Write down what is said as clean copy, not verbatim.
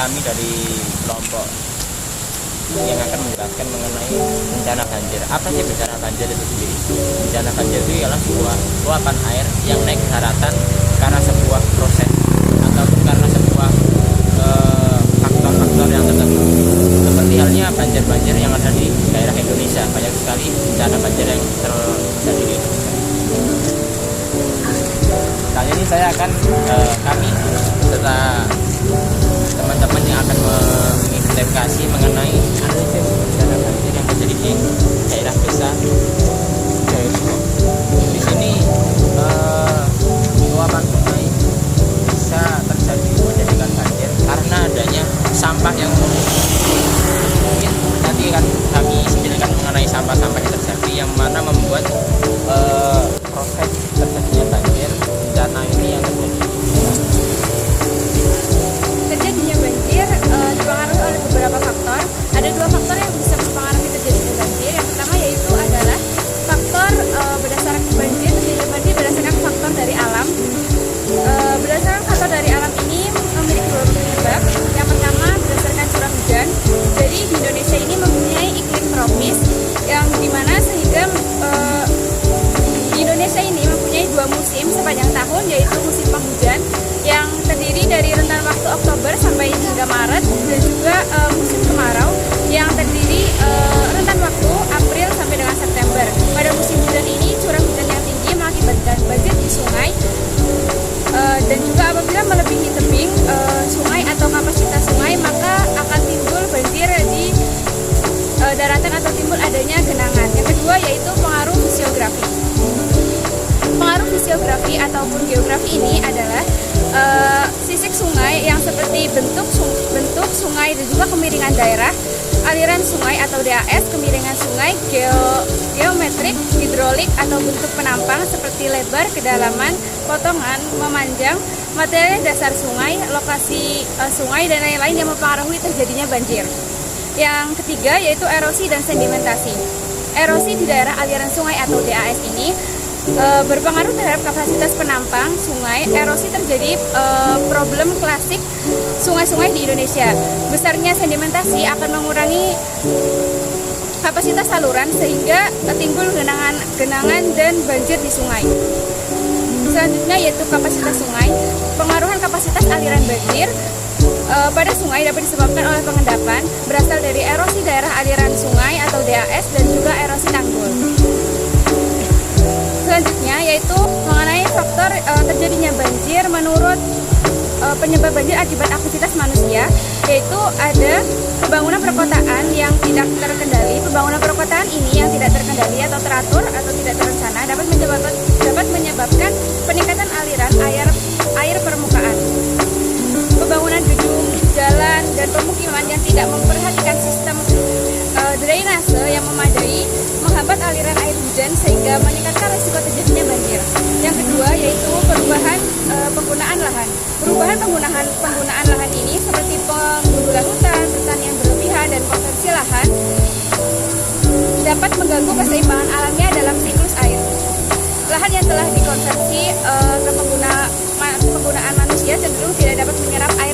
kami dari kelompok yang akan menjelaskan mengenai bencana banjir. Apa sih bencana banjir itu sendiri? Bencana banjir itu ialah sebuah luapan air yang naik ke daratan karena sebuah proses ataupun karena sebuah faktor-faktor yang tertentu. Seperti halnya banjir-banjir yang ada di daerah Indonesia, banyak sekali bencana banjir yang terjadi di Indonesia. Kali ini saya akan kami serta teman-teman yang akan mengidentifikasi mengenai analisis bencana banjir yang terjadi di daerah desa Jaya Suko. Di sini luapan sungai bisa terjadi menjadikan banjir karena adanya sampah yang menumpuk. Mungkin nanti akan kami jelaskan mengenai sampah-sampah yang terjadi yang mana membuat proses terjadinya banjir bencana ini yang terjadi. Terjadinya banjir dipengaruhi oleh beberapa faktor. Ada dua faktor yang bisa mempengaruhi terjadinya banjir. Yang pertama yaitu adalah faktor berdasarkan banjir berdasarkan faktor dari alam. Berdasarkan faktor dari alam ini memiliki beberapa penyebab. Yang pertama berdasarkan curah hujan. Jadi di Indonesia ini mempunyai iklim tropis yang dimana sehingga di Indonesia ini mempunyai dua musim sepanjang tahun, yaitu musim penghujan yang terdiri dari rentan waktu Oktober sampai hingga Maret, dan juga musim kemarau yang terdiri rentan waktu April sampai dengan September. Pada musim hujan ini curah hujan yang tinggi mengakibatkan banjir di sungai, dan juga apabila melebihi tebing sungai atau kapasitas sungai, maka akan timbul banjir di daratan atau timbul adanya genangan. Yang kedua yaitu pengaruh fisiografi. Pengaruh fisiografi ataupun geografi ini adalah sisik sungai yang seperti bentuk sungai dan juga kemiringan daerah, aliran sungai atau DAS, kemiringan sungai, geometrik, hidrolik atau bentuk penampang seperti lebar, kedalaman, potongan, memanjang, material dasar sungai, lokasi sungai dan lain-lain yang mempengaruhi terjadinya banjir. Yang ketiga yaitu erosi dan sedimentasi. Erosi di daerah aliran sungai atau DAS ini berpengaruh terhadap kapasitas penampang sungai. Erosi terjadi problem klasik sungai-sungai di Indonesia. Besarnya sedimentasi akan mengurangi kapasitas saluran sehingga timbul genangan dan banjir di sungai. Selanjutnya yaitu kapasitas sungai. Pengaruhan kapasitas aliran banjir pada sungai dapat disebabkan oleh pengendapan berasal dari erosi daerah aliran sungai atau DAS dan juga erosi tanggul. Selanjutnya yaitu mengenai faktor terjadinya banjir menurut penyebab banjir akibat aktivitas manusia, yaitu ada pembangunan perkotaan yang tidak terkendali. Pembangunan perkotaan ini yang tidak terkendali atau teratur atau tidak terencana dapat menyebabkan peningkatan aliran air permukaan. Pembangunan gedung, jalan, dan pemukiman yang tidak memperhatikan sistem drainase yang memadai menghambat aliran air hujan sehingga meningkatkan risiko terjadinya banjir. Yang kedua yaitu perubahan penggunaan lahan. Perubahan penggunaan lahan ini seperti penggundulan hutan, pertanian berlebihan, dan konversi lahan dapat mengganggu keseimbangan alamnya dalam siklus air. Lahan yang telah dikonversi ke penggunaan manusia cenderung tidak dapat menyerap air